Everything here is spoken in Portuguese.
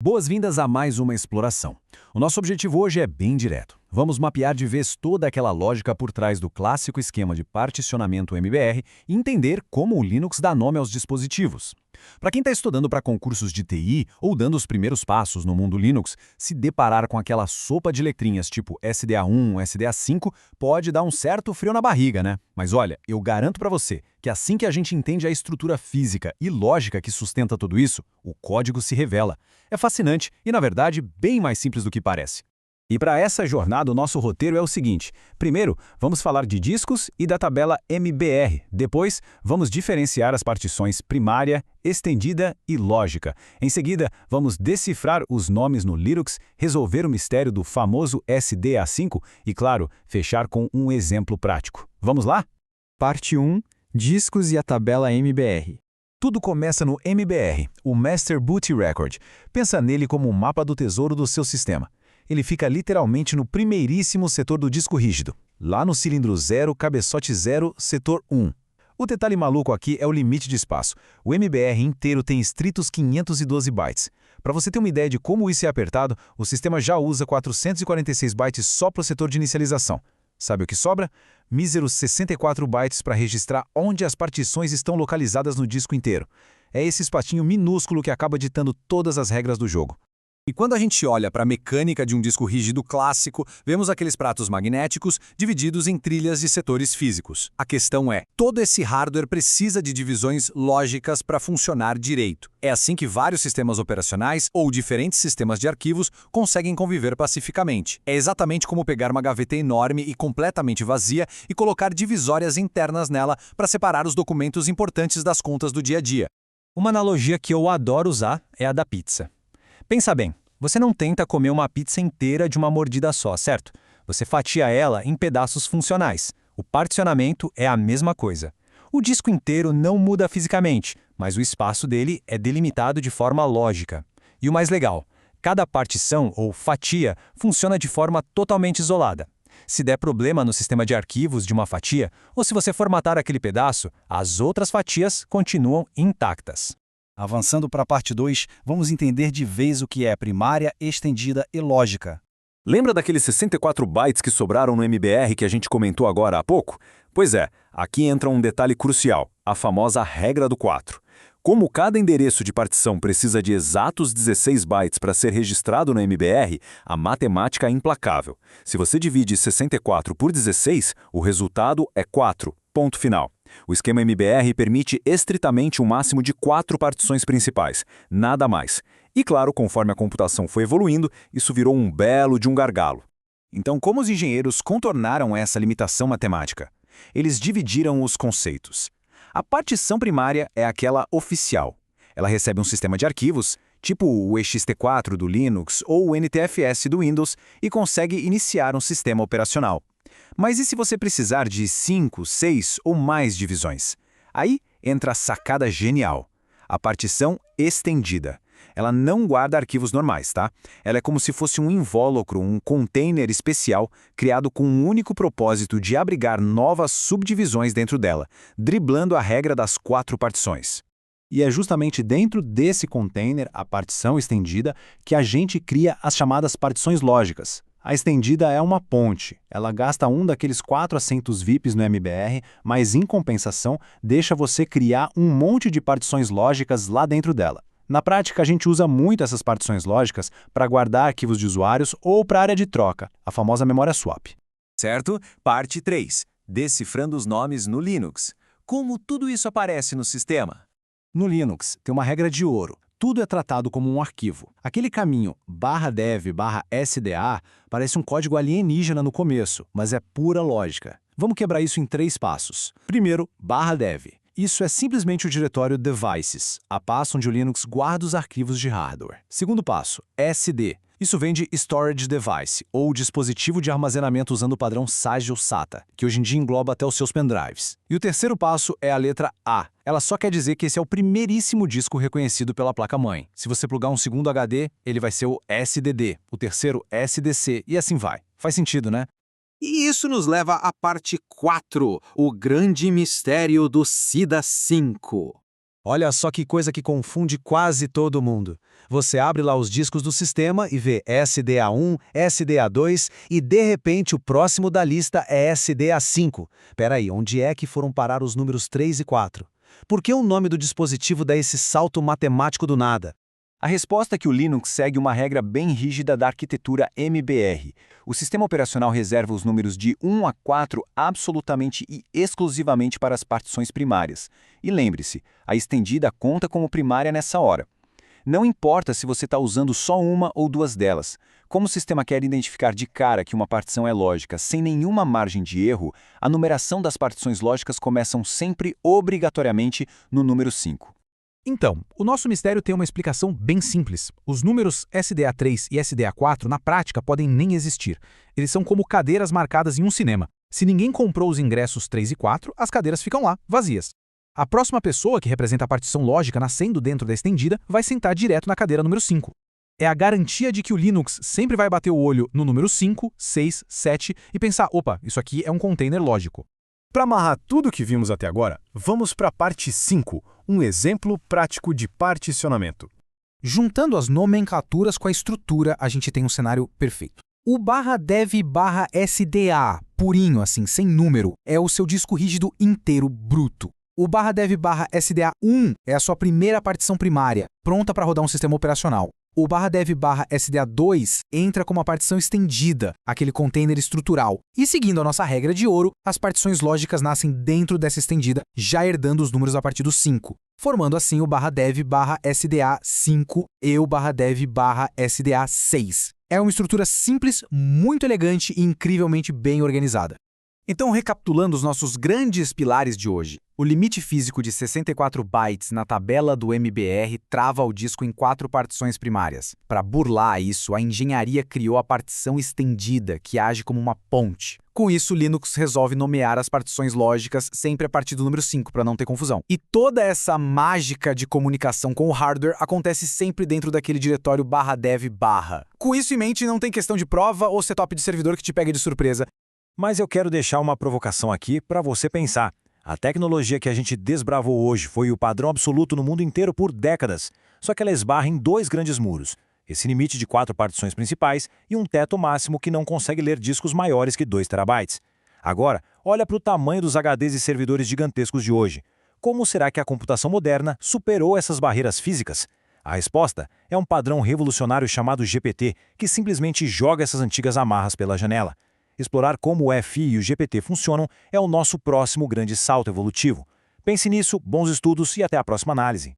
Boas-vindas a mais uma exploração. O nosso objetivo hoje é bem direto. Vamos mapear de vez toda aquela lógica por trás do clássico esquema de particionamento MBR e entender como o Linux dá nome aos dispositivos. Para quem está estudando para concursos de TI ou dando os primeiros passos no mundo Linux, se deparar com aquela sopa de letrinhas tipo SDA1, SDA5 pode dar um certo frio na barriga, né? Mas olha, eu garanto para você que assim que a gente entende a estrutura física e lógica que sustenta tudo isso, o código se revela. É fascinante e, na verdade, bem mais simples do que parece. E para essa jornada, o nosso roteiro é o seguinte. Primeiro, vamos falar de discos e da tabela MBR. Depois, vamos diferenciar as partições primária, estendida e lógica. Em seguida, vamos decifrar os nomes no Linux, resolver o mistério do famoso SDA5 e, claro, fechar com um exemplo prático. Vamos lá? Parte 1. Discos e a tabela MBR. Tudo começa no MBR, o Master Boot Record. Pensa nele como um mapa do tesouro do seu sistema. Ele fica literalmente no primeiríssimo setor do disco rígido, lá no cilindro 0, cabeçote 0, setor 1. O detalhe maluco aqui é o limite de espaço. O MBR inteiro tem estritos 512 bytes. Para você ter uma ideia de como isso é apertado, o sistema já usa 446 bytes só para o setor de inicialização. Sabe o que sobra? Míseros 64 bytes para registrar onde as partições estão localizadas no disco inteiro. É esse espacinho minúsculo que acaba ditando todas as regras do jogo. E quando a gente olha para a mecânica de um disco rígido clássico, vemos aqueles pratos magnéticos divididos em trilhas de setores físicos. A questão é, todo esse hardware precisa de divisões lógicas para funcionar direito. É assim que vários sistemas operacionais ou diferentes sistemas de arquivos conseguem conviver pacificamente. É exatamente como pegar uma gaveta enorme e completamente vazia e colocar divisórias internas nela para separar os documentos importantes das contas do dia a dia. Uma analogia que eu adoro usar é a da pizza. Pensa bem, você não tenta comer uma pizza inteira de uma mordida só, certo? Você fatia ela em pedaços funcionais. O particionamento é a mesma coisa. O disco inteiro não muda fisicamente, mas o espaço dele é delimitado de forma lógica. E o mais legal, cada partição ou fatia funciona de forma totalmente isolada. Se der problema no sistema de arquivos de uma fatia, ou se você formatar aquele pedaço, as outras fatias continuam intactas. Avançando para a parte 2, vamos entender de vez o que é primária, estendida e lógica. Lembra daqueles 64 bytes que sobraram no MBR que a gente comentou agora há pouco? Pois é, aqui entra um detalhe crucial, a famosa regra do 4. Como cada endereço de partição precisa de exatos 16 bytes para ser registrado no MBR, a matemática é implacável. Se você divide 64 por 16, o resultado é 4. Ponto final. O esquema MBR permite estritamente um máximo de 4 partições principais, nada mais. E claro, conforme a computação foi evoluindo, isso virou um belo de um gargalo. Então, como os engenheiros contornaram essa limitação matemática? Eles dividiram os conceitos. A partição primária é aquela oficial. Ela recebe um sistema de arquivos, tipo o ext4 do Linux ou o NTFS do Windows, e consegue iniciar um sistema operacional. Mas e se você precisar de 5, 6 ou mais divisões? Aí entra a sacada genial. A partição estendida. Ela não guarda arquivos normais, tá? Ela é como se fosse um invólucro, um container especial criado com um único propósito de abrigar novas subdivisões dentro dela, driblando a regra das 4 partições. E é justamente dentro desse container, a partição estendida, que a gente cria as chamadas partições lógicas. A estendida é uma ponte. Ela gasta um daqueles 4 assentos VIPs no MBR, mas em compensação, deixa você criar um monte de partições lógicas lá dentro dela. Na prática, a gente usa muito essas partições lógicas para guardar arquivos de usuários ou para a área de troca, a famosa memória swap. Certo? Parte 3. Decifrando os nomes no Linux. Como tudo isso aparece no sistema? No Linux, tem uma regra de ouro. Tudo é tratado como um arquivo. Aquele caminho /dev/sda parece um código alienígena no começo, mas é pura lógica. Vamos quebrar isso em 3 passos. Primeiro, /dev. Isso é simplesmente o diretório Devices, a pasta onde o Linux guarda os arquivos de hardware. Segundo passo, SD. Isso vem de Storage Device, ou dispositivo de armazenamento usando o padrão SAGE ou SATA, que hoje em dia engloba até os seus pendrives. E o terceiro passo é a letra A. Ela só quer dizer que esse é o primeiríssimo disco reconhecido pela placa-mãe. Se você plugar um segundo HD, ele vai ser o SDD, o terceiro SDC, e assim vai. Faz sentido, né? E isso nos leva à parte 4, o grande mistério do SIDA 5. Olha só que coisa que confunde quase todo mundo. Você abre lá os discos do sistema e vê SDA1, SDA2 e, de repente, o próximo da lista é SDA5. Peraí, onde é que foram parar os números 3 e 4? Por que o nome do dispositivo dá esse salto matemático do nada? A resposta é que o Linux segue uma regra bem rígida da arquitetura MBR. O sistema operacional reserva os números de 1 a 4 absolutamente e exclusivamente para as partições primárias. E lembre-se, a estendida conta como primária nessa hora. Não importa se você está usando só uma ou duas delas. Como o sistema quer identificar de cara que uma partição é lógica sem nenhuma margem de erro, a numeração das partições lógicas começam sempre obrigatoriamente no número 5. Então, o nosso mistério tem uma explicação bem simples. Os números SDA3 e SDA4, na prática, podem nem existir. Eles são como cadeiras marcadas em um cinema. Se ninguém comprou os ingressos 3 e 4, as cadeiras ficam lá, vazias. A próxima pessoa que representa a partição lógica nascendo dentro da estendida vai sentar direto na cadeira número 5. É a garantia de que o Linux sempre vai bater o olho no número 5, 6, 7 e pensar, opa, isso aqui é um container lógico. Para amarrar tudo o que vimos até agora, vamos para a parte 5, um exemplo prático de particionamento. Juntando as nomenclaturas com a estrutura, a gente tem um cenário perfeito. O /dev/SDA, purinho assim, sem número, é o seu disco rígido inteiro bruto. O /dev/SDA1 é a sua primeira partição primária, pronta para rodar um sistema operacional. O /dev/SDA2 entra como uma partição estendida, aquele container estrutural. E seguindo a nossa regra de ouro, as partições lógicas nascem dentro dessa estendida, já herdando os números a partir do 5, formando assim o /dev/SDA5 e o /dev/SDA6. É uma estrutura simples, muito elegante e incrivelmente bem organizada. Então, recapitulando os nossos grandes pilares de hoje, o limite físico de 64 bytes na tabela do MBR trava o disco em 4 partições primárias. Para burlar isso, a engenharia criou a partição estendida, que age como uma ponte. Com isso, o Linux resolve nomear as partições lógicas sempre a partir do número 5, para não ter confusão. E toda essa mágica de comunicação com o hardware acontece sempre dentro daquele diretório /dev/. Com isso em mente, não tem questão de prova ou setup de servidor que te pega de surpresa. Mas eu quero deixar uma provocação aqui para você pensar. A tecnologia que a gente desbravou hoje foi o padrão absoluto no mundo inteiro por décadas, só que ela esbarra em 2 grandes muros. Esse limite de 4 partições principais e um teto máximo que não consegue ler discos maiores que 2 terabytes. Agora, olha para o tamanho dos HDs e servidores gigantescos de hoje. Como será que a computação moderna superou essas barreiras físicas? A resposta é um padrão revolucionário chamado GPT, que simplesmente joga essas antigas amarras pela janela. Explorar como o FI e o GPT funcionam é o nosso próximo grande salto evolutivo. Pense nisso, bons estudos e até a próxima análise.